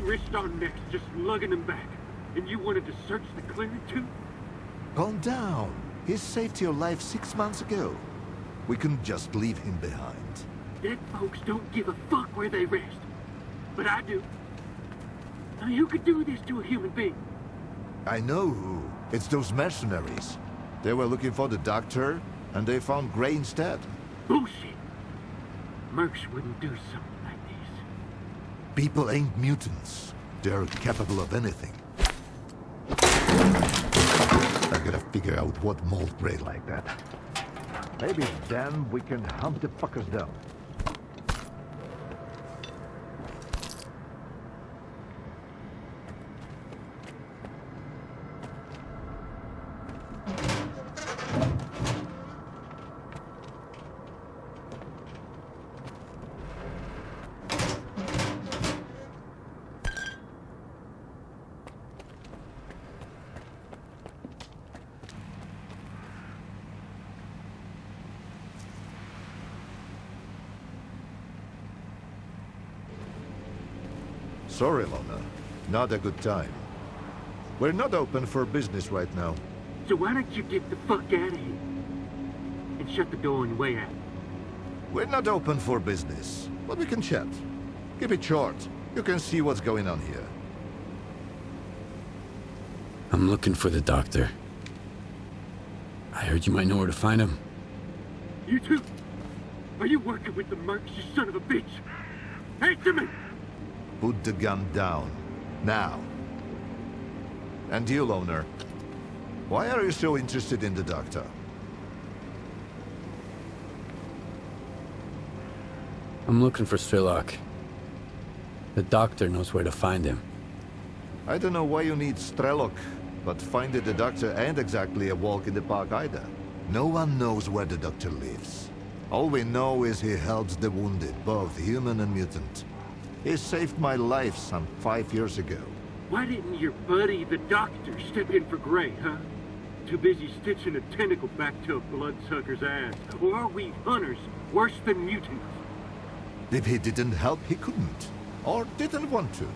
risked our necks just lugging him back. And you wanted to search the clearing too? Calm down. He saved your life 6 months ago. We couldn't just leave him behind. Dead folks don't give a fuck where they rest. But I do. Now, who could do this to a human being? I know who. It's those mercenaries. They were looking for the doctor, and they found Gray instead. Bullshit. Mercs wouldn't do something like this. People ain't mutants. They're capable of anything. I gotta figure out what mold Gray like that. Maybe then we can hunt the fuckers down. Sorry, Lona. Not a good time. We're not open for business right now. So why don't you get the fuck out of here? And shut the door on your way out. We're not open for business, but we can chat. Keep it short. You can see what's going on here. I'm looking for the doctor. I heard you might know where to find him. You too? Are you working with the mercs, you son of a bitch? Answer me! Put the gun down. Now. And you, Loner. Why are you so interested in the doctor? I'm looking for S.T.A.L.K.E.R. The doctor knows where to find him. I don't know why you need S.T.A.L.K.E.R, but finding the doctor ain't exactly a walk in the park either. No one knows where the doctor lives. All we know is he helps the wounded, both human and mutant. He saved my life some 5 years ago. Why didn't your buddy, the doctor, step in for Gray, huh? Too busy stitching a tentacle back to a bloodsucker's ass. Or are we hunters worse than mutants? If he didn't help, he couldn't. Or didn't want to.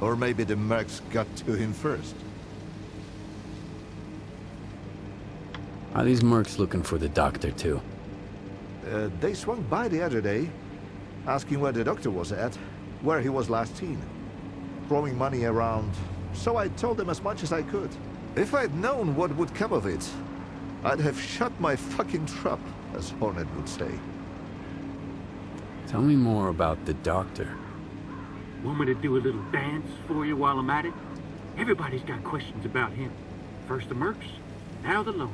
Or maybe the mercs got to him first. Are these mercs looking for the doctor too? They swung by the other day, asking where the doctor was at, where he was last seen. Throwing money around, so I told them as much as I could. If I'd known what would come of it, I'd have shut my fucking trap, as Hornet would say. Tell me more about the doctor. Want me to do a little dance for you while I'm at it? Everybody's got questions about him. First the mercs, now the loners.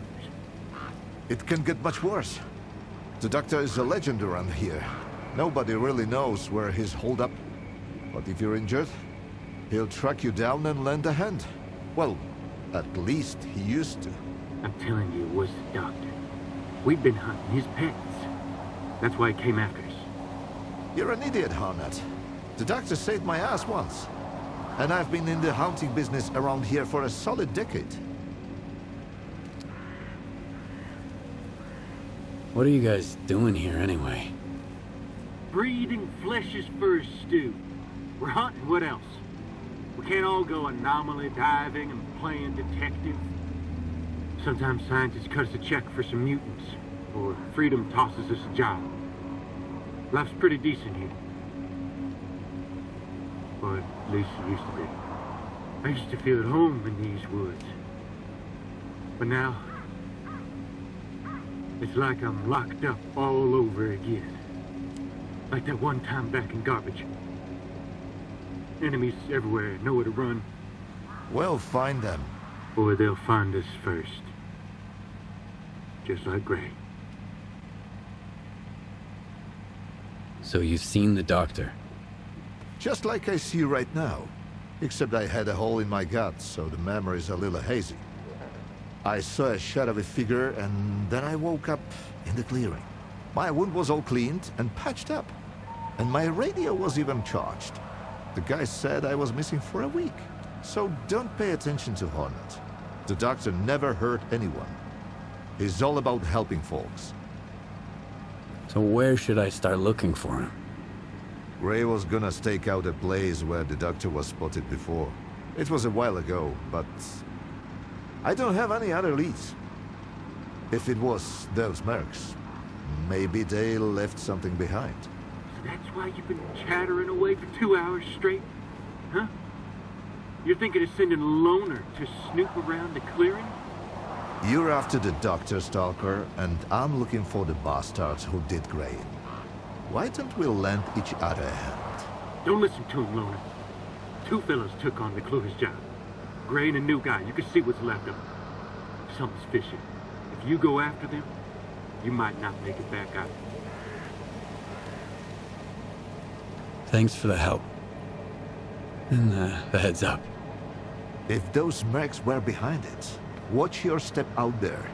It can get much worse. The doctor is a legend around here. Nobody really knows where he's holed up. But if you're injured, he'll track you down and lend a hand. Well, at least he used to. I'm telling you, it was the doctor. We've been hunting his pets. That's why he came after us. You're an idiot, Hornet. The doctor saved my ass once. And I've been in the hunting business around here for a solid decade. What are you guys doing here anyway? Breeding flesh is for a stew. We're hunting, what else? We can't all go anomaly diving and playing detective. Sometimes scientists cut us a check for some mutants, or freedom tosses us a job. Life's pretty decent here. Or at least it used to be. I used to feel at home in these woods. But now, it's like I'm locked up all over again. Like that one time back in Garbage. Enemies everywhere, nowhere to run. Well, find them. Or they'll find us first. Just like Gray. So you've seen the doctor? Just like I see right now. Except I had a hole in my gut, so the memory's a little hazy. I saw a shadowy figure, and then I woke up in the clearing. My wound was all cleaned and patched up. And my radio was even charged. The guy said I was missing for a week. So don't pay attention to Hornet. The doctor never hurt anyone. He's all about helping folks. So where should I start looking for him? Gray was gonna stake out a place where the doctor was spotted before. It was a while ago, but I don't have any other leads. If it was those mercs, maybe they left something behind. So that's why you've been chattering away for 2 hours straight? Huh? You're thinking of sending Loner to snoop around the clearing? You're after the Dr. Stalker, and I'm looking for the bastards who did Gray in. Why don't we lend each other a hand? Don't listen to him, Loner. 2 fellas took on McClure's job. Gray and a new guy. You can see what's left of him. Something's fishy. If you go after them, you might not make it back out. Thanks for the help. And the heads up. If those mercs were behind it, watch your step out there.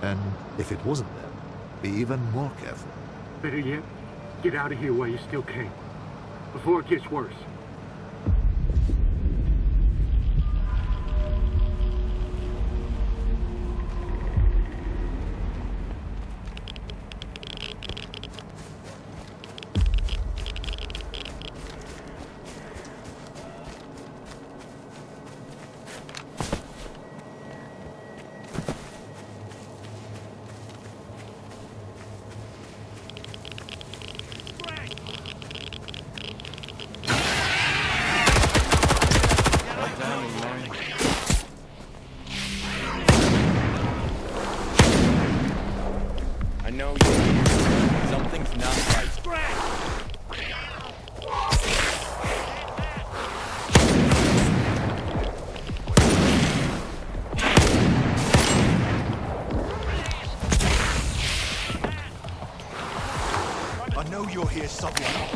And if it wasn't them, be even more careful. Better yet, get out of here while you still can. Before it gets worse. You're here somewhere.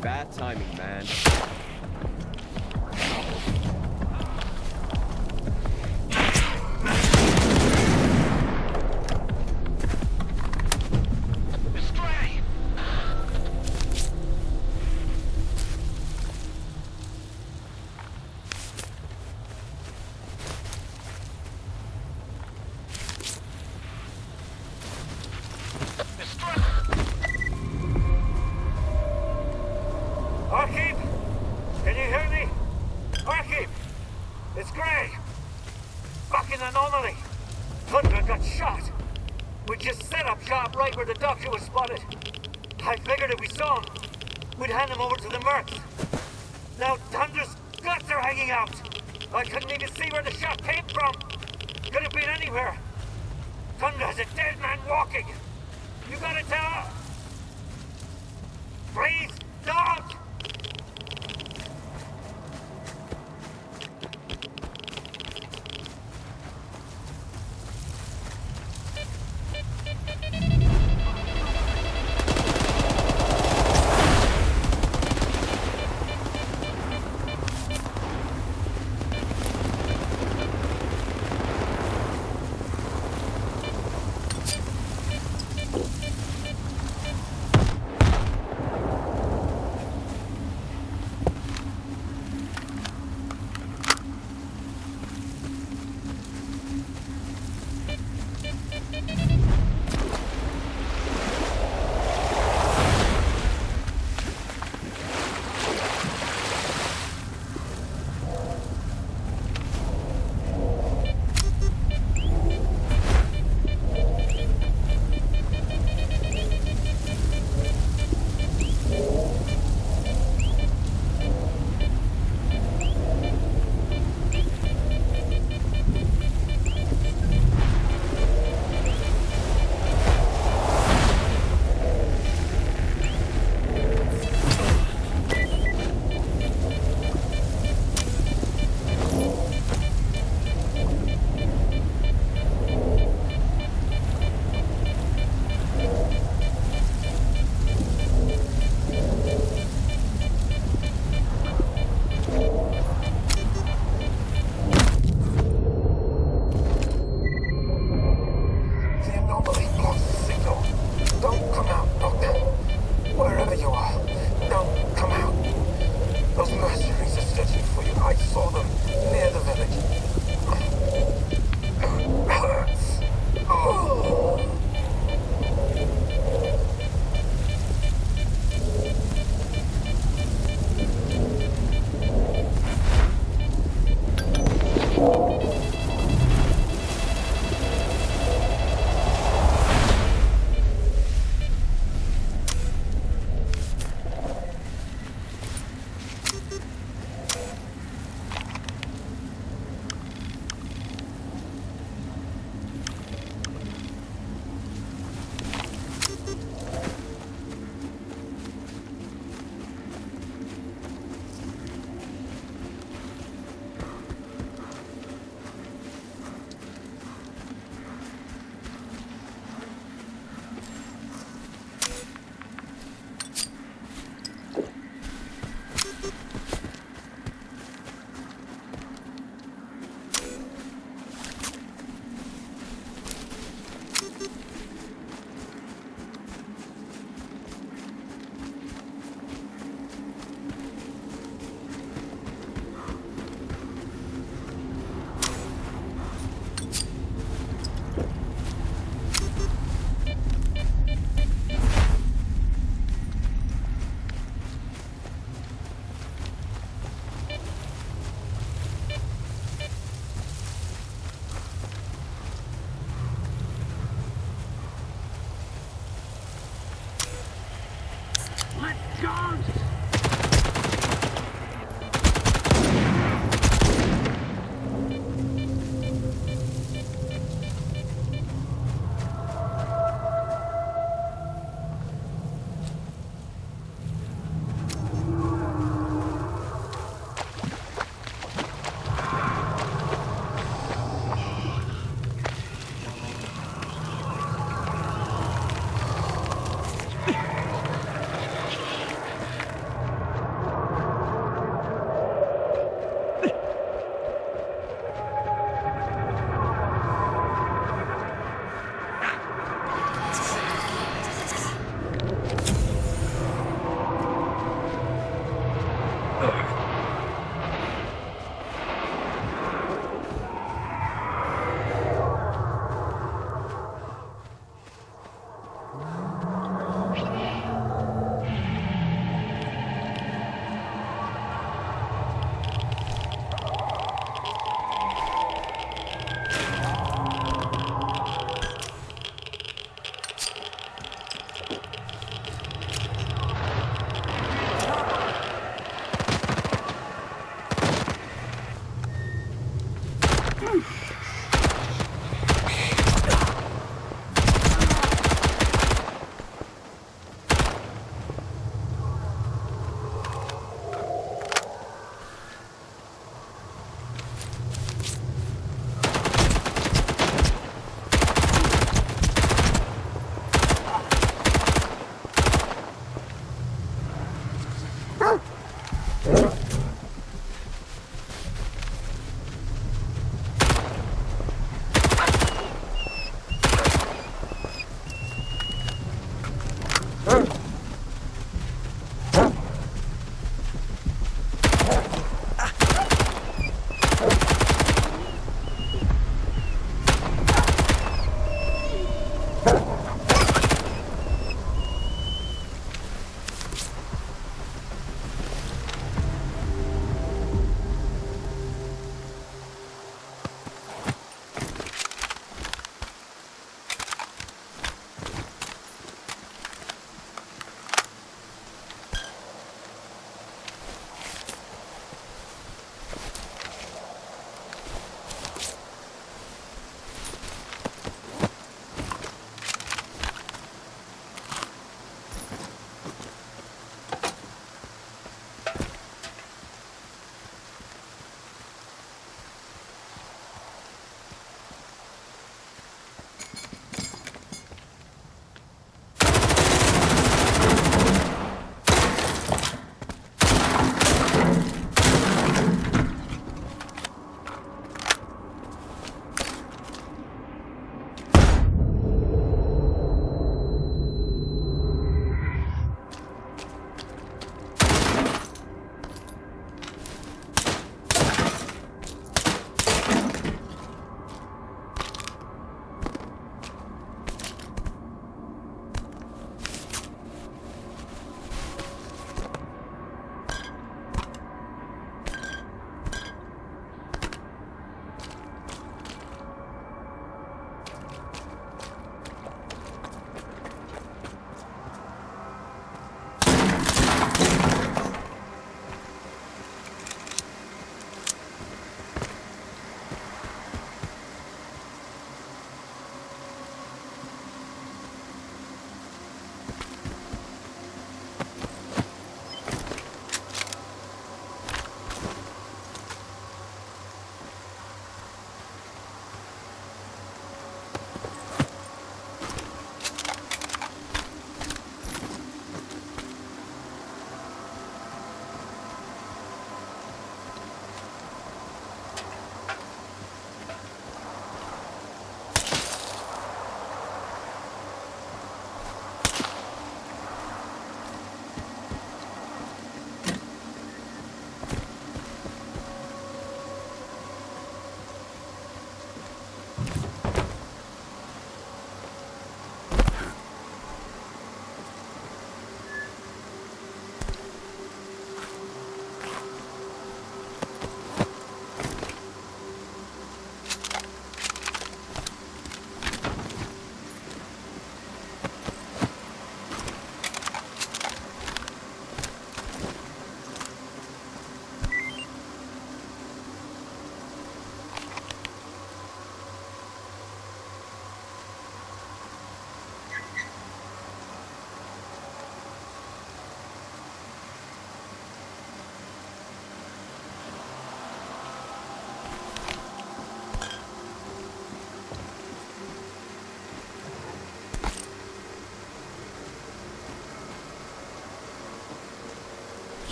Bad timing, man. Archie? Can you hear me? Archie! It's Gray! Fucking anomaly! Tundra got shot! We just set up shop right where the doctor was spotted. I figured if we saw him, we'd hand him over to the mercs. Now Tundra's guts are hanging out! I couldn't even see where the shot came from! Could have been anywhere! Tundra's a dead man walking! You gotta tell her! Please, don't!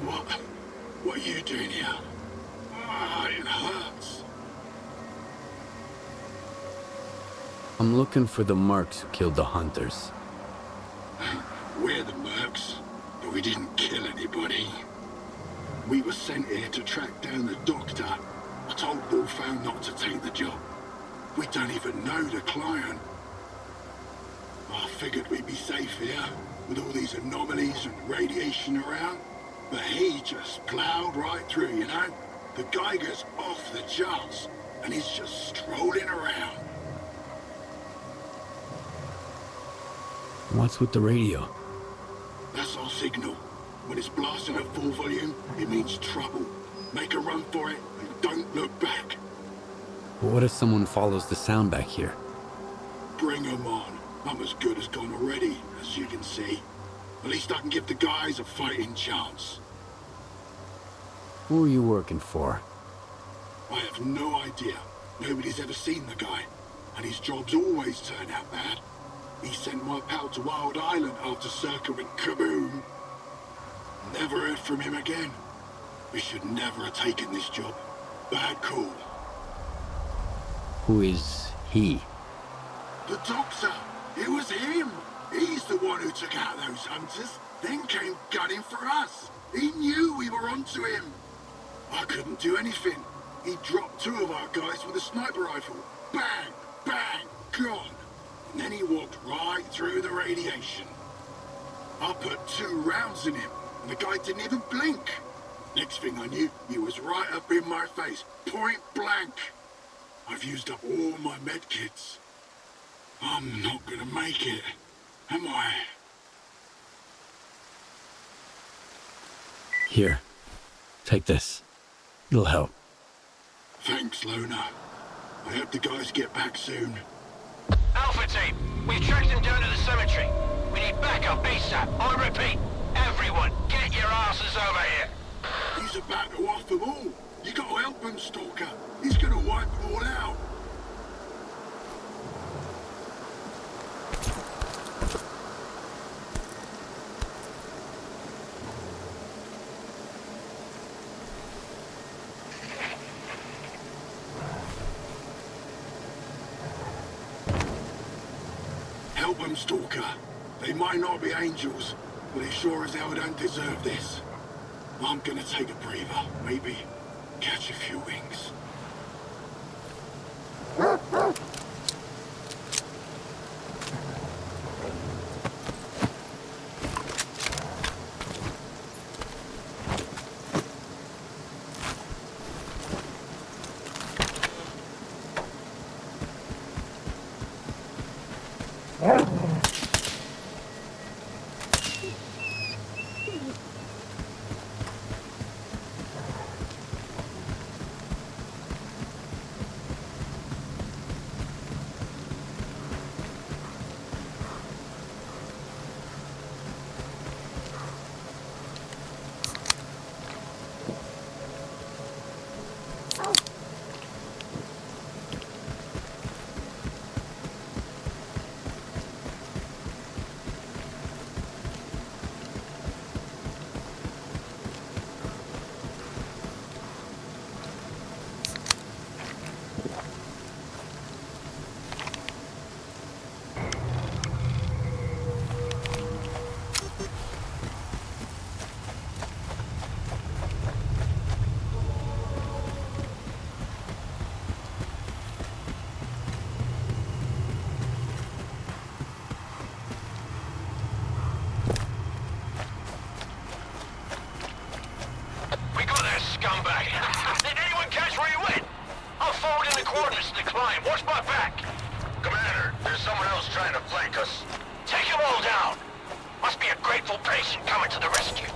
Walker, what are you doing here? Ah, it hurts. I'm looking for the Marks who killed the hunters. We're the Mercs, but we didn't kill anybody. We were sent here to track down the doctor. I told Wolfhound not to take the job. We don't even know the client. I figured we'd be safe here, with all these anomalies and radiation around. But he just plowed right through, you know? The Geiger's off the charts, and he's just strolling around. What's with the radio? That's our signal. When it's blasting at full volume, it means trouble. Make a run for it, and don't look back. But what if someone follows the sound back here? Bring 'em on. I'm as good as gone already, as you can see. At least I can give the guys a fighting chance. Who are you working for? I have no idea. Nobody's ever seen the guy, and his jobs always turn out bad. He sent my pal to Wild Island after S.T.A.L.K.E.R went kaboom. Never heard from him again. We should never have taken this job. Bad call. Who is he? The doctor! It was him! He's the one who took out those hunters, then came gunning for us. He knew we were onto him. I couldn't do anything. He dropped 2 of our guys with a sniper rifle. Bang! Bang! Gone! And then he walked right through the radiation. I put 2 rounds in him, and the guy didn't even blink. Next thing I knew, he was right up in my face, point blank. I've used up all my medkits. I'm not gonna make it, am I? Here. Take this. It'll help. Thanks, Lona. I hope the guys get back soon. Alpha team, we've tracked him down to the cemetery. We need backup ASAP. I repeat, everyone, get your asses over here. He's about to off them all. You gotta help him, Stalker. He's gonna wipe them all out. Help them, Stalker. They might not be angels, but they sure as hell don't deserve this. I'm gonna take a breather, maybe catch a few wings. Scumbag. Did anyone catch where you went? I'm forwarding the coordinates to the client. Watch my back. Commander, there's someone else trying to flank us. Take them all down. Must be a grateful patient coming to the rescue.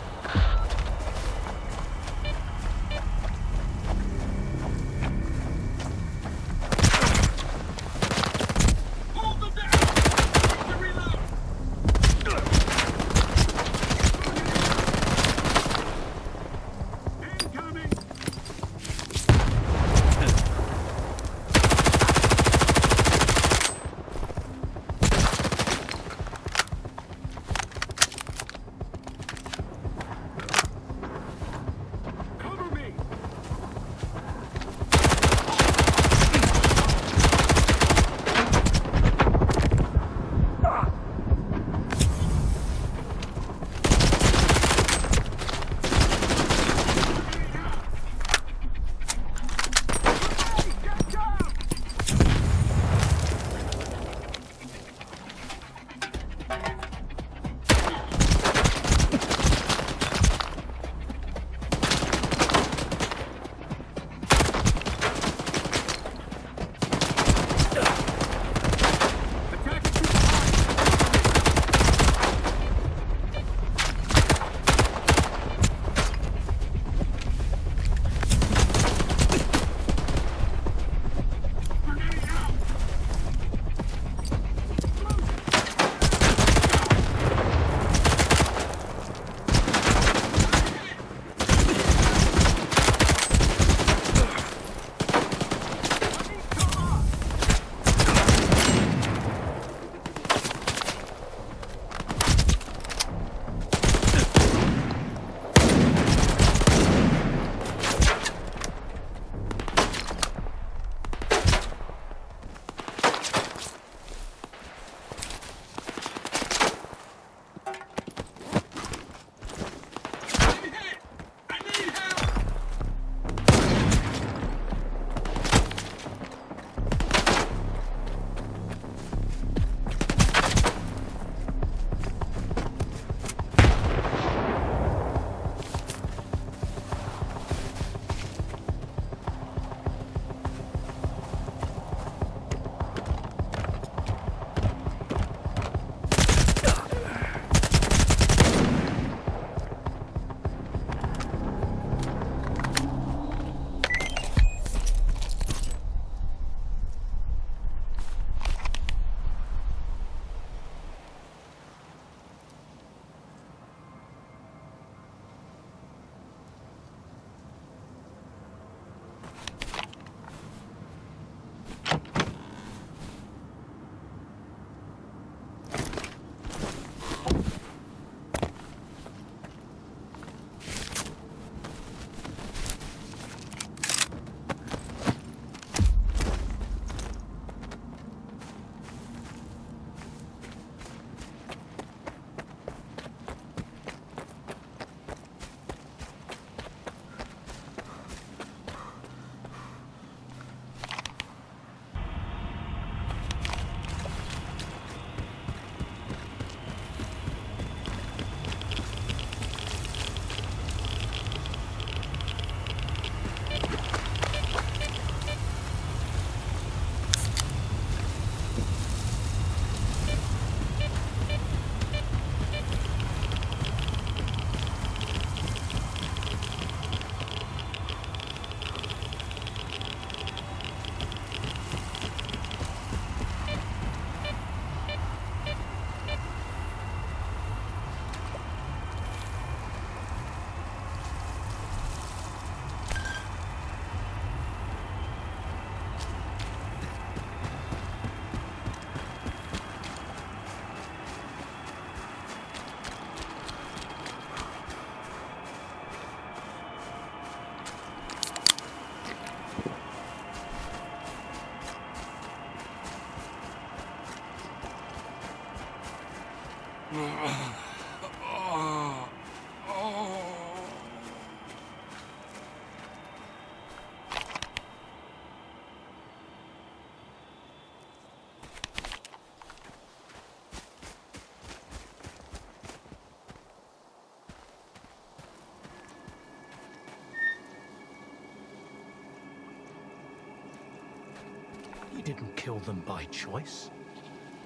He didn't kill them by choice.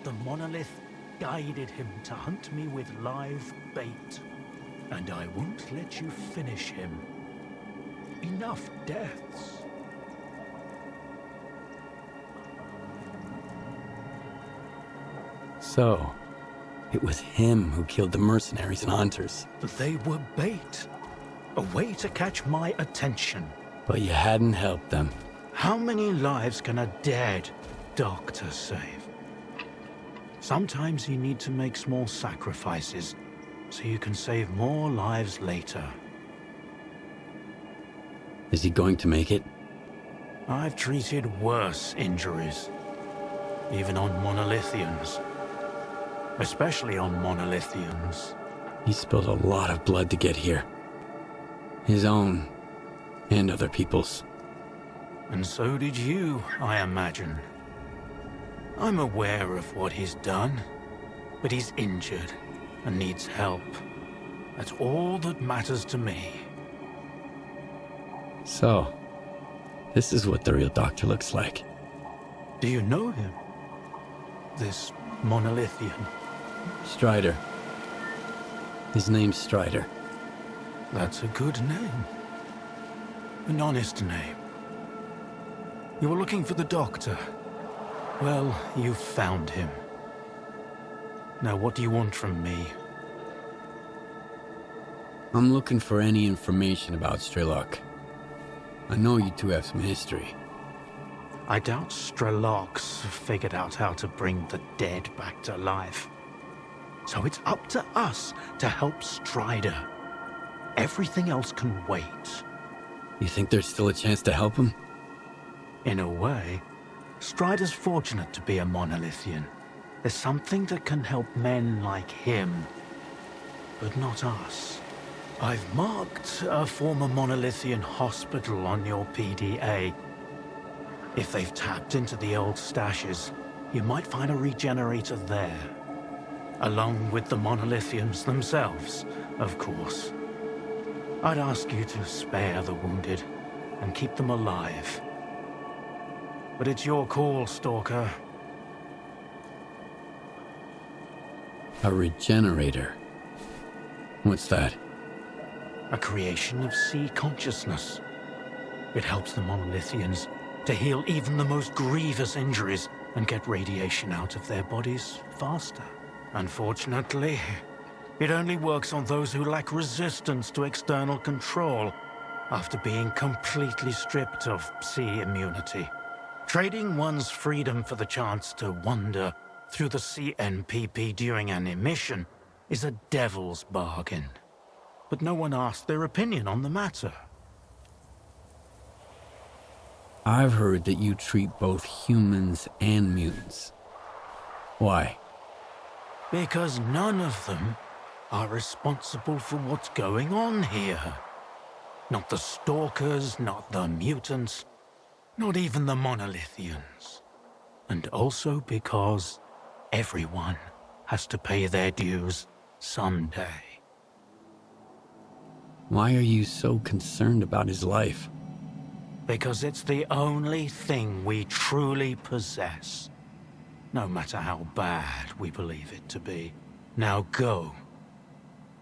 The monolith guided him to hunt me with live bait. And I won't let you finish him. Enough deaths. So, it was him who killed the mercenaries and hunters. But they were bait. A way to catch my attention. But you hadn't helped them. How many lives can a dead doctor save? Sometimes you need to make small sacrifices, so you can save more lives later. Is he going to make it? I've treated worse injuries, even on monolithians. Especially on monolithians. He spilled a lot of blood to get here. His own, and other people's. And so did you, I imagine. I'm aware of what he's done, but he's injured and needs help. That's all that matters to me. So, this is what the real doctor looks like. Do you know him? This monolithian? Strider. His name's Strider. That's a good name. An honest name. You were looking for the doctor. Well, you found him. Now what do you want from me? I'm looking for any information about S.T.A.L.K.E.R. I know you two have some history. I doubt S.T.A.L.K.E.R's figured out how to bring the dead back to life. So it's up to us to help Strider. Everything else can wait. You think there's still a chance to help him? In a way, Strider's fortunate to be a monolithian. There's something that can help men like him, but not us. I've marked a former monolithian hospital on your PDA. If they've tapped into the old stashes, you might find a regenerator there. Along with the monolithians themselves, of course. I'd ask you to spare the wounded and keep them alive. But it's your call, Stalker. A regenerator? What's that? A creation of sea consciousness. It helps the monolithians to heal even the most grievous injuries and get radiation out of their bodies faster. Unfortunately, it only works on those who lack resistance to external control after being completely stripped of sea immunity. Trading one's freedom for the chance to wander through the CNPP during an emission is a devil's bargain. But no one asked their opinion on the matter. I've heard that you treat both humans and mutants. Why? Because none of them are responsible for what's going on here. Not the Stalkers, not the mutants, not even the monolithians. And also because everyone has to pay their dues someday. Why are you so concerned about his life? Because it's the only thing we truly possess. No matter how bad we believe it to be. Now go.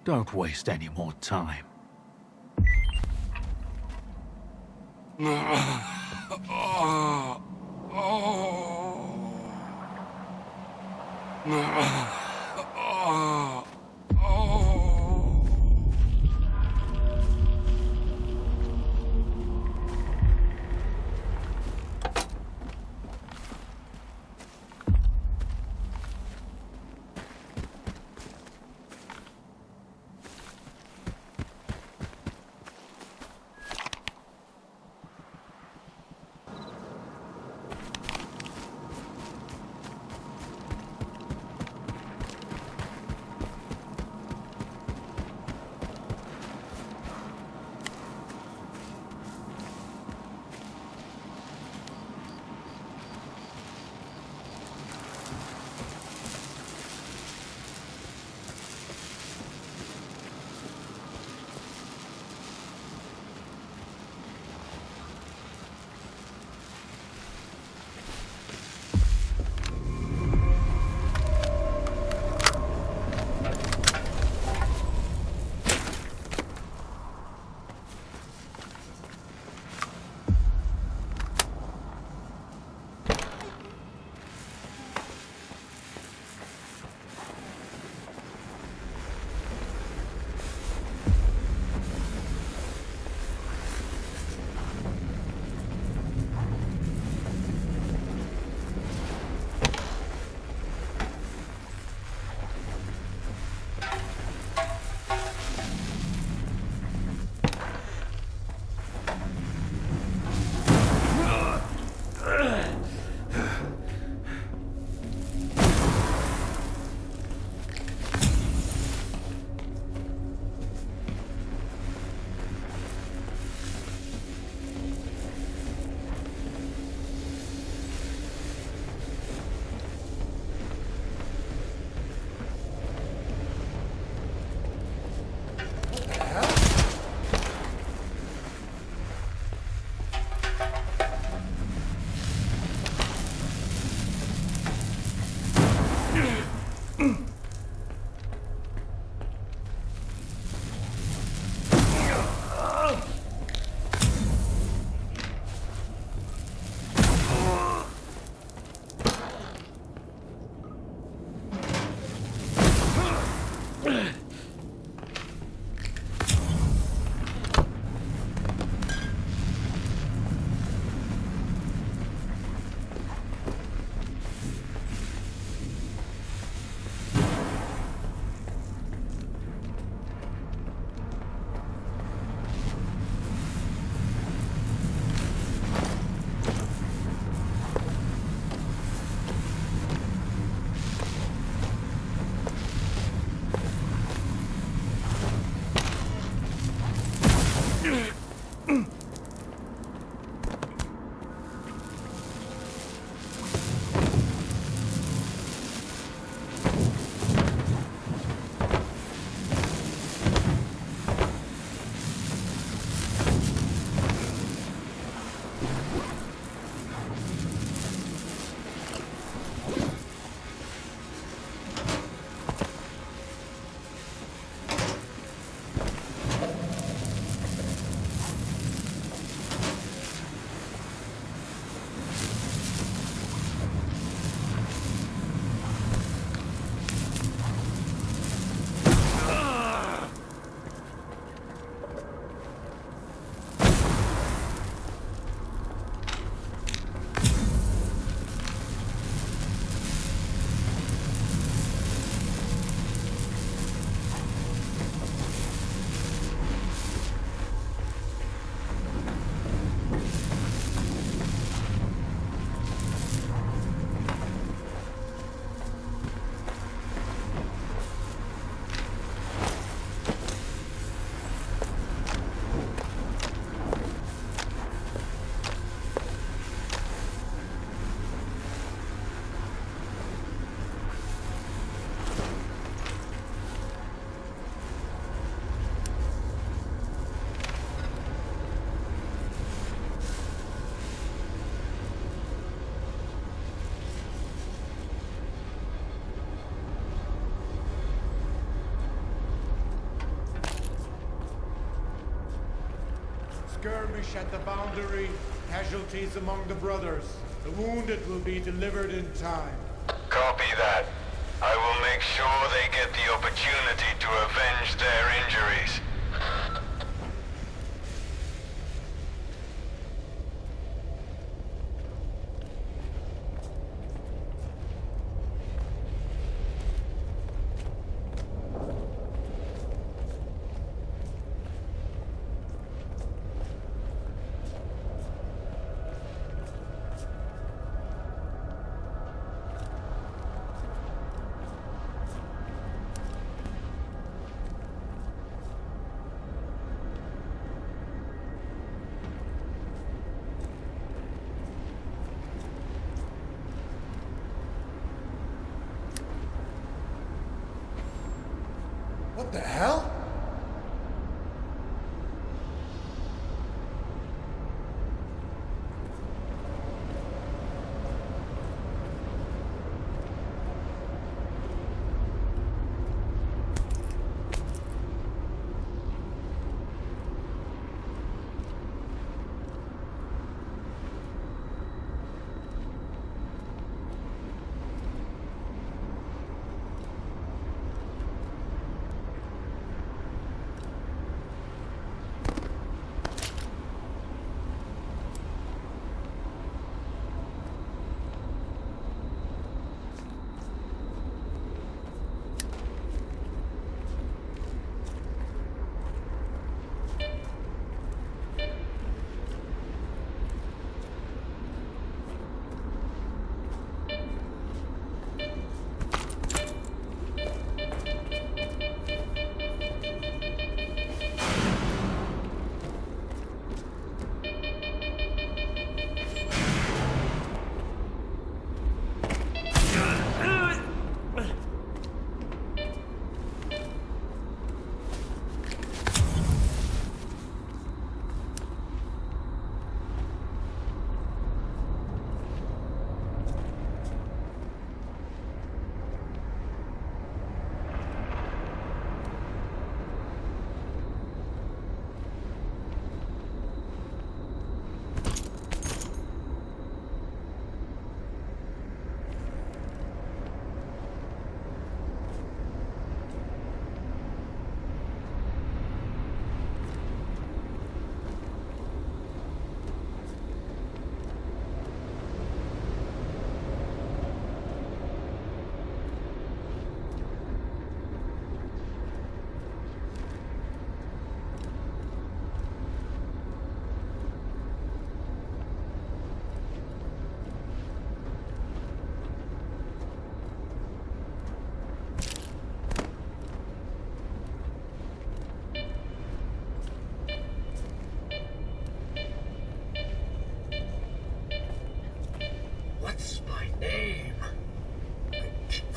Don't waste any more time. Skirmish at the boundary, casualties among the brothers. The wounded will be delivered in time. Copy that. I will make sure they get the opportunity to avenge their injuries. What the hell?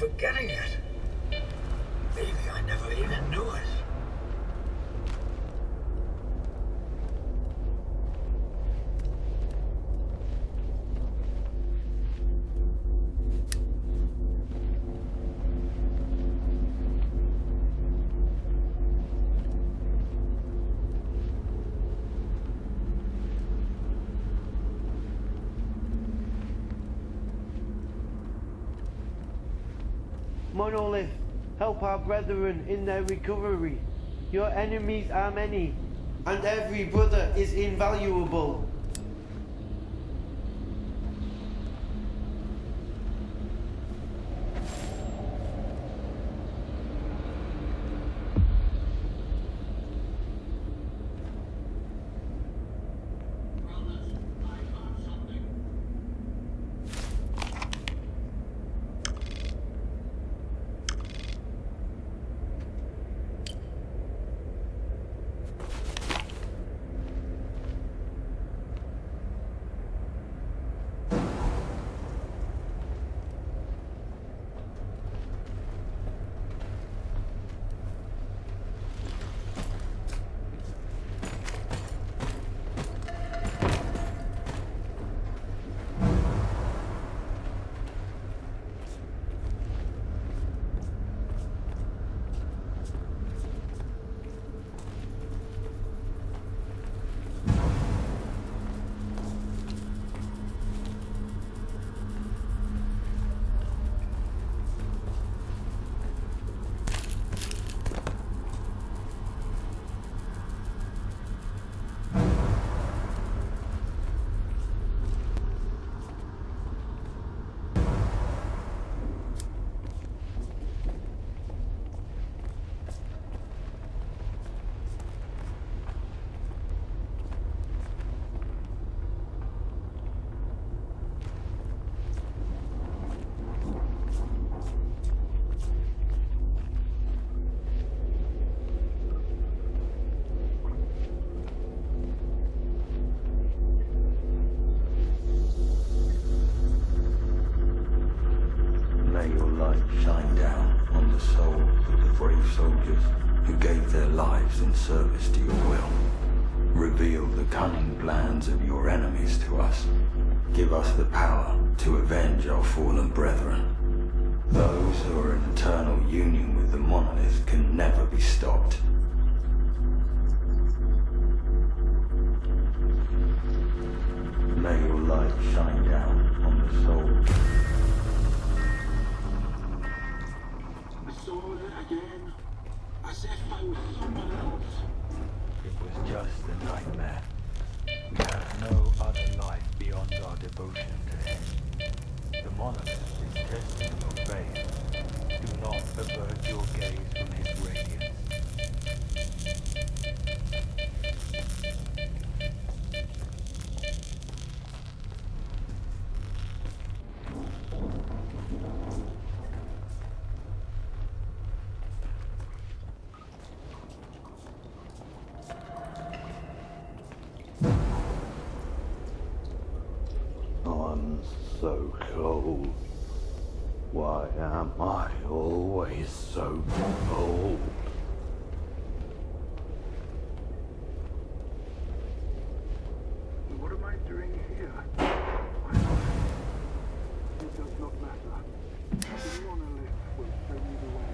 forgetting it. Maybe I never even knew it. Monolith, help our brethren in their recovery. Your enemies are many, and every brother is invaluable. Shine down on the souls of the brave soldiers who gave their lives in service to your will. Reveal the cunning plans of your enemies to us. Give us the power to avenge our fallen brethren. Those who are in eternal union with the monolith can never be stopped. May your light shine down on the souls. Again, as if I was someone else. It was just a nightmare. We have no other life beyond our devotion to him. The monolith is testing your faith. Do not avert your gaze from his radiance. So cold. Why am I always so cold? What am I doing here? It does not matter. The monolith will show me the way.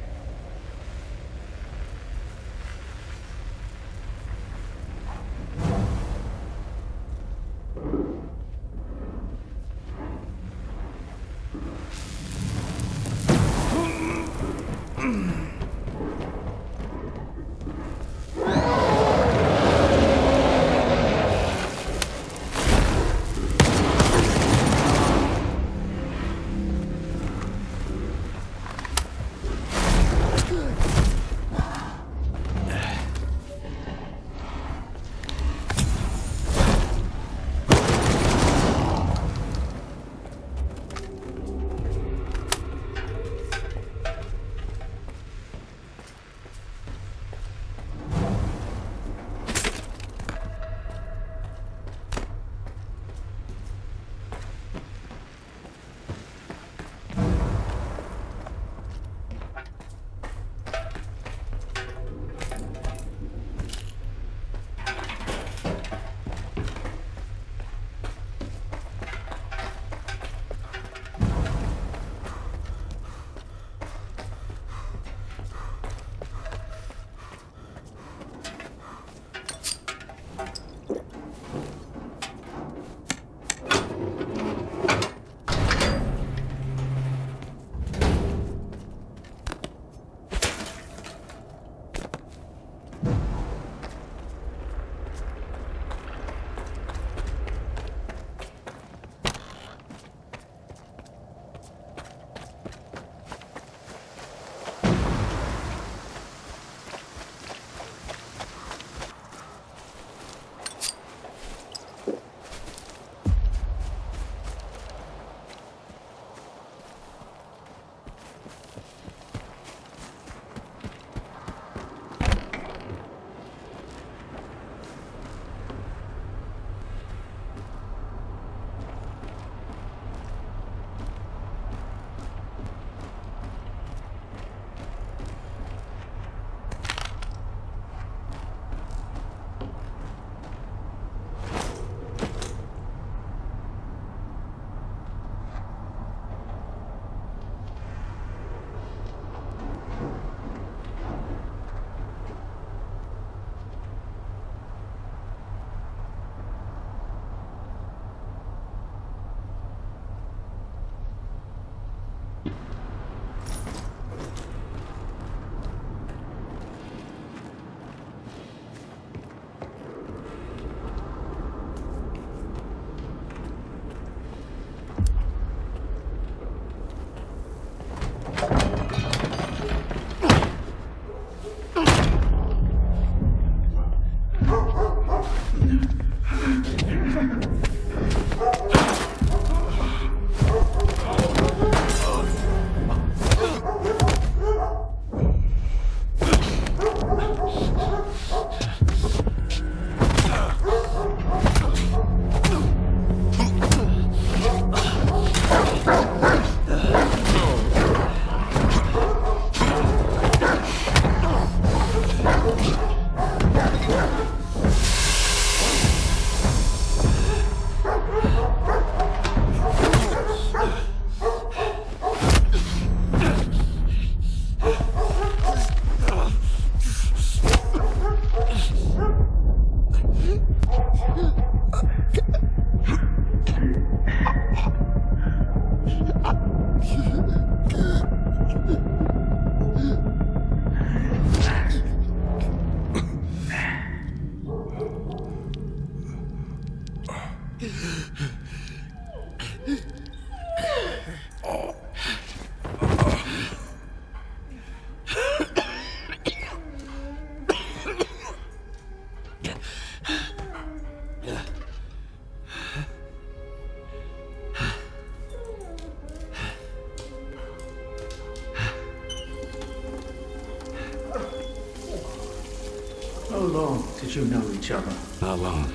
long did you know each other? Not long.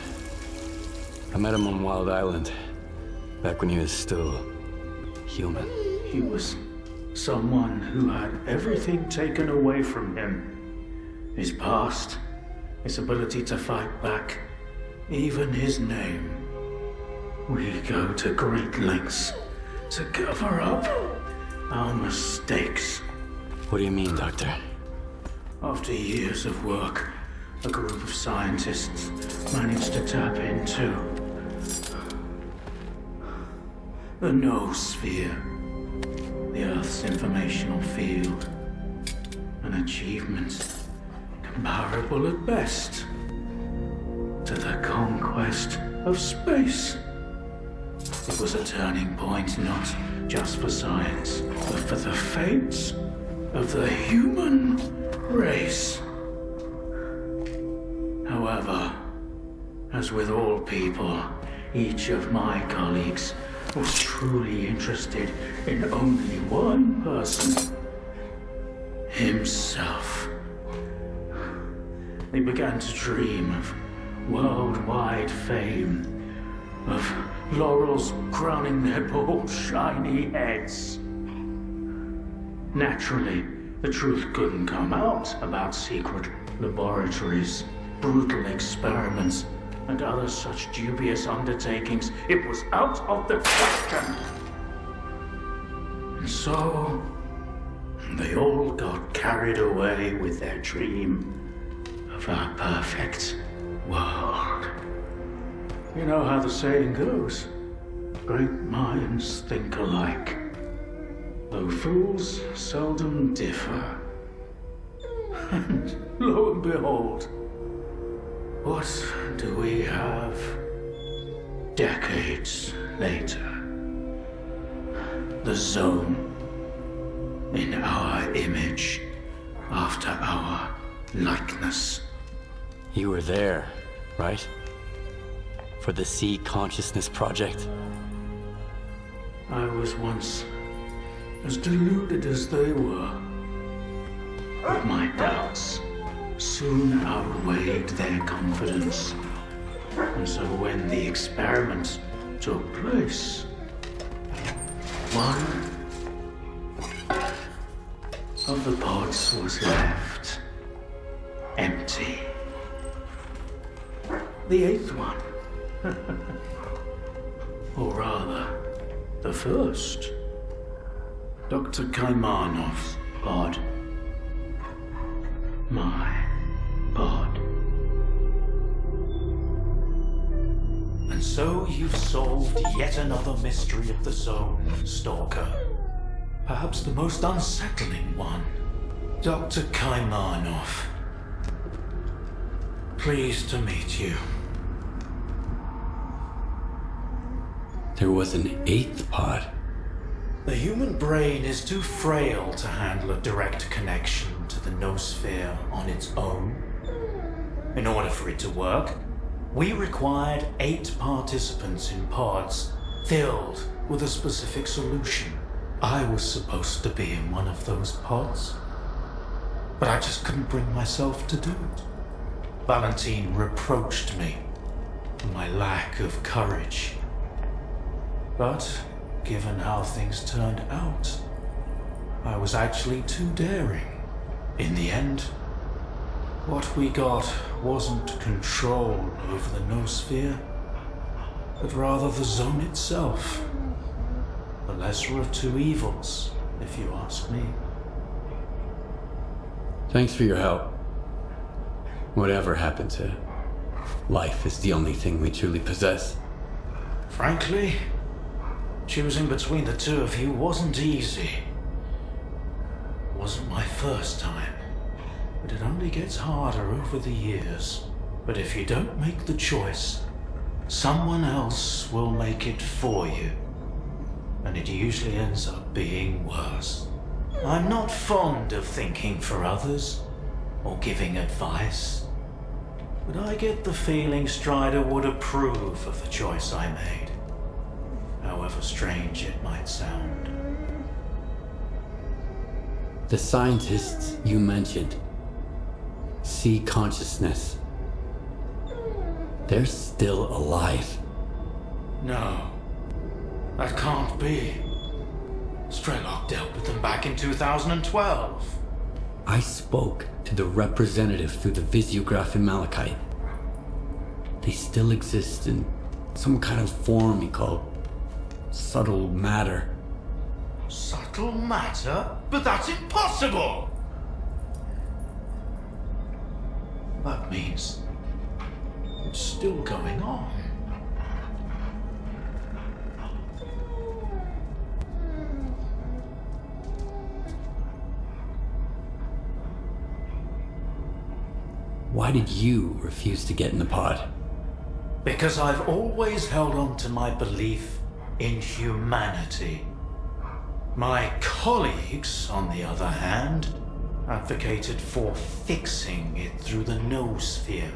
I met him on Wild Island, back when he was still human. He was someone who had everything taken away from him. His past, his ability to fight back, even his name. We go to great lengths to cover up our mistakes. What do you mean, Doctor? After years of work, a group of scientists managed to tap into the noosphere, the Earth's informational field. An achievement comparable at best to the conquest of space. It was a turning point not just for science, but for the fates of the human race. However, as with all people, each of my colleagues was truly interested in only one person: himself. They began to dream of worldwide fame, of laurels crowning their bald, shiny heads. Naturally, the truth couldn't come out about secret laboratories, brutal experiments, and other such dubious undertakings. It was out of the question. And so, they all got carried away with their dream of a perfect world. You know how the saying goes, great minds think alike, though fools seldom differ. And lo and behold, what do we have decades later? The zone, in our image, after our likeness. You were there, right? For the Sea Consciousness Project? I was once as deluded as they were. But my doubts soon outweighed their confidence. And so when the experiment took place, one of the pods was left empty. The eighth one. Or rather, the first. Dr. Kaimanov's pod. My pod. And so you've solved yet another mystery of the zone, Stalker. Perhaps the most unsettling one. Dr. Kaimanov. Pleased to meet you. There was an eighth pod. The human brain is too frail to handle a direct connection to the noosphere on its own. In order for it to work, we required 8 participants in pods filled with a specific solution. I was supposed to be in one of those pods, but I just couldn't bring myself to do it. Valentine reproached me for my lack of courage. But given how things turned out, I was actually too daring. In the end, what we got wasn't control over the noosphere, but rather the zone itself. The lesser of two evils, if you ask me. Thanks for your help. Whatever happened to life is the only thing we truly possess. Frankly, choosing between the two of you wasn't easy. It wasn't my first time, but it only gets harder over the years. But if you don't make the choice, someone else will make it for you. And it usually ends up being worse. I'm not fond of thinking for others or giving advice, but I get the feeling Strider would approve of the choice I made, however strange it might sound. The scientists you mentioned, Sea Consciousness, they're still alive. No. That can't be. Strelok dealt with them back in 2012. I spoke to the representative through the visiograph in Malachite. They still exist in some kind of form he called subtle matter. Subtle matter? But that's impossible! That means it's still going on. Why did you refuse to get in the pod? Because I've always held on to my belief in humanity. My colleagues, on the other hand, advocated for fixing it through the noosphere,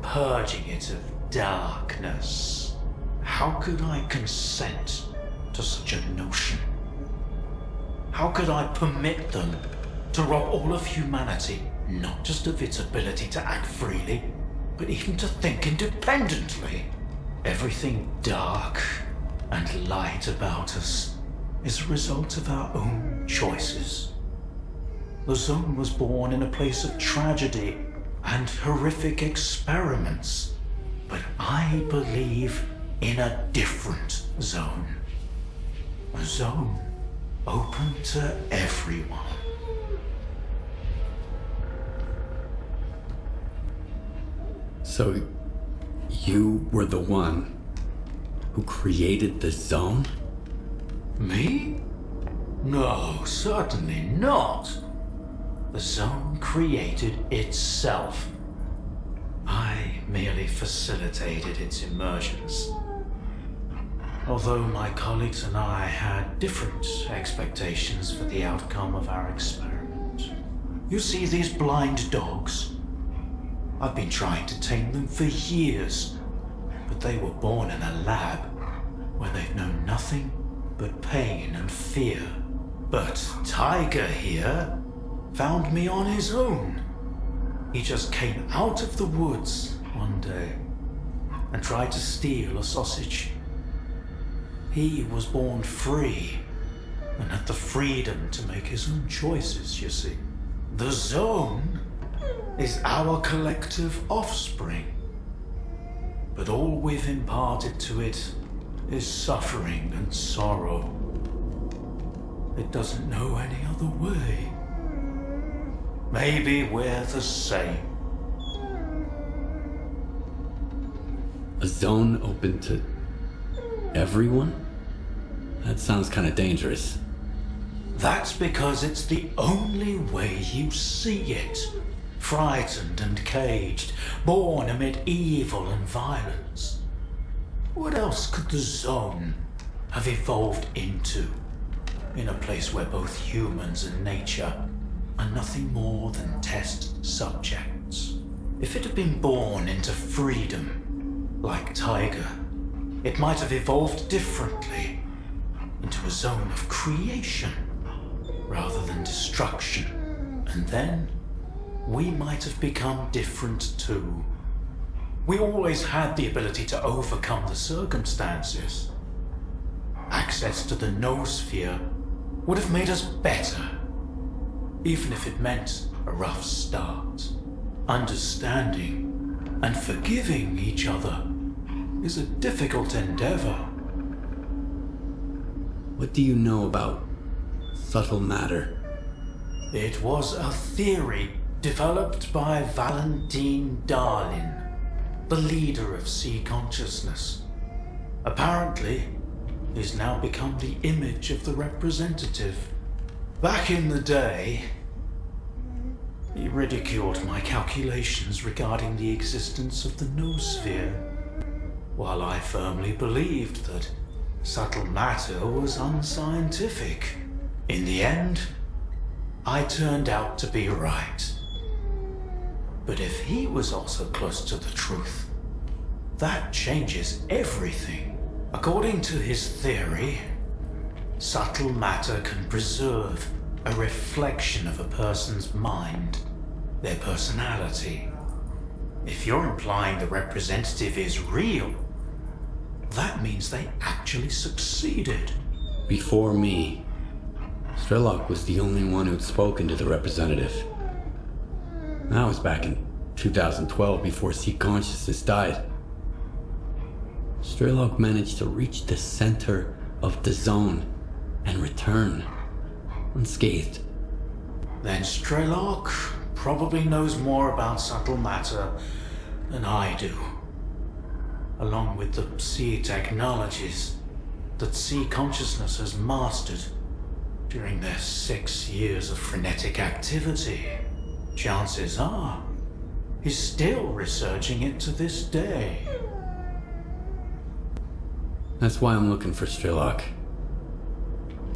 purging it of darkness. How could I consent to such a notion? How could I permit them to rob all of humanity, not just of its ability to act freely, but even to think independently? Everything dark and light about us is a result of our own choices. The Zone was born in a place of tragedy and horrific experiments, but I believe in a different zone. A zone open to everyone. So, you were the one who created the Zone? Me? No, certainly not. The Zone created itself. I merely facilitated its emergence. Although my colleagues and I had different expectations for the outcome of our experiment. You see these blind dogs? I've been trying to tame them for years, but they were born in a lab where they've known nothing but pain and fear. But Tiger here found me on his own. He just came out of the woods one day and tried to steal a sausage. He was born free and had the freedom to make his own choices, you see. The Zone is our collective offspring, but all we've imparted to it is suffering and sorrow. It doesn't know any other way. Maybe we're the same. A zone open to everyone? That sounds kind of dangerous. That's because it's the only way you see it. Frightened and caged, born amid evil and violence. What else could the Zone have evolved into? In a place where both humans and nature are nothing more than test subjects. If it had been born into freedom, like Tiger, it might have evolved differently, into a zone of creation, rather than destruction. And then, we might have become different too. We always had the ability to overcome the circumstances. Access to the noosphere would have made us better, even if it meant a rough start. Understanding and forgiving each other is a difficult endeavor. What do you know about subtle matter? It was a theory developed by Valentine Darlin, the leader of sea consciousness. Apparently, he's now become the image of the representative. Back in the day, he ridiculed my calculations regarding the existence of the noosphere, while I firmly believed that subtle matter was unscientific. In the end, I turned out to be right. But if he was also close to the truth, that changes everything. According to his theory, subtle matter can preserve a reflection of a person's mind, their personality. If you're implying the representative is real, that means they actually succeeded. Before me, S.T.A.L.K.E.R was the only one who'd spoken to the representative. That was back in 2012, before C consciousness died. S.T.A.L.K.E.R managed to reach the center of the zone and return unscathed. Then S.T.A.L.K.E.R probably knows more about subtle matter than I do, along with the C technologies that C consciousness has mastered during their 6 years of frenetic activity. Chances are he's still researching it to this day. That's why I'm looking for S.T.A.L.K.E.R.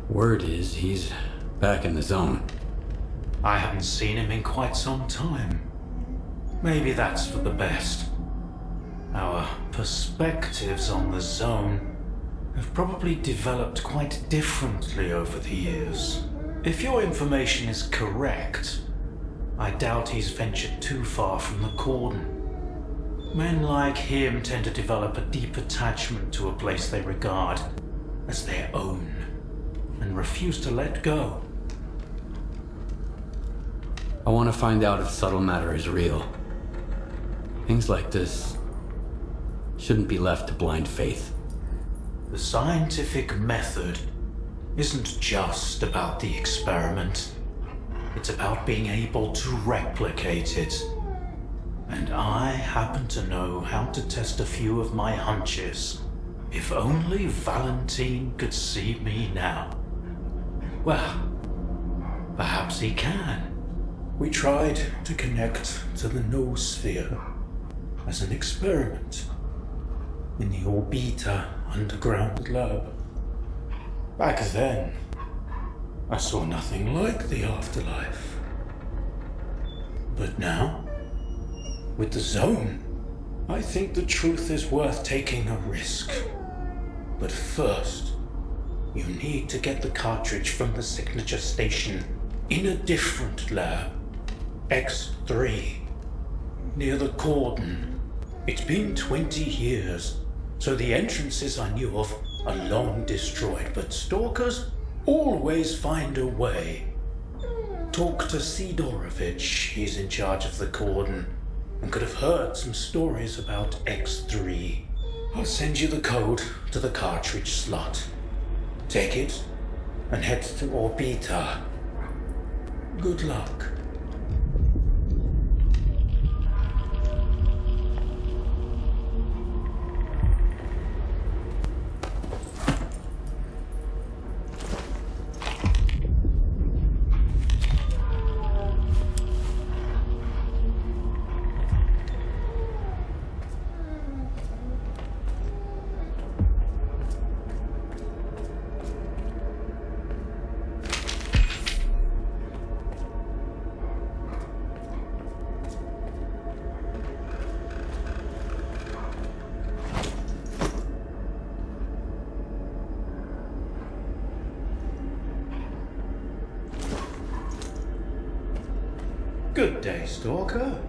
Word is he's back in the zone. I haven't seen him in quite some time. Maybe that's for the best. Our perspectives on the zone have probably developed quite differently over the years. If your information is correct, I doubt he's ventured too far from the cordon. Men like him tend to develop a deep attachment to a place they regard as their own and refuse to let go. I want to find out if subtle matter is real. Things like this shouldn't be left to blind faith. The scientific method isn't just about the experiment. It's about being able to replicate it. And I happen to know how to test a few of my hunches. If only Valentine could see me now. Well, perhaps he can. We tried to connect to the noosphere as an experiment in the Orbita underground lab. Back then, I saw nothing like the afterlife. But now, with the zone, I think the truth is worth taking a risk. But first, you need to get the cartridge from the signature station in a different lab. X3, near the cordon. It's been 20 years, so the entrances I knew of are long destroyed, but stalkers always find a way. Talk to Sidorovich, he's in charge of the cordon, and could have heard some stories about X3. I'll send you the code to the cartridge slot. Take it, and head to Orbita. Good luck. Good day, Stalker.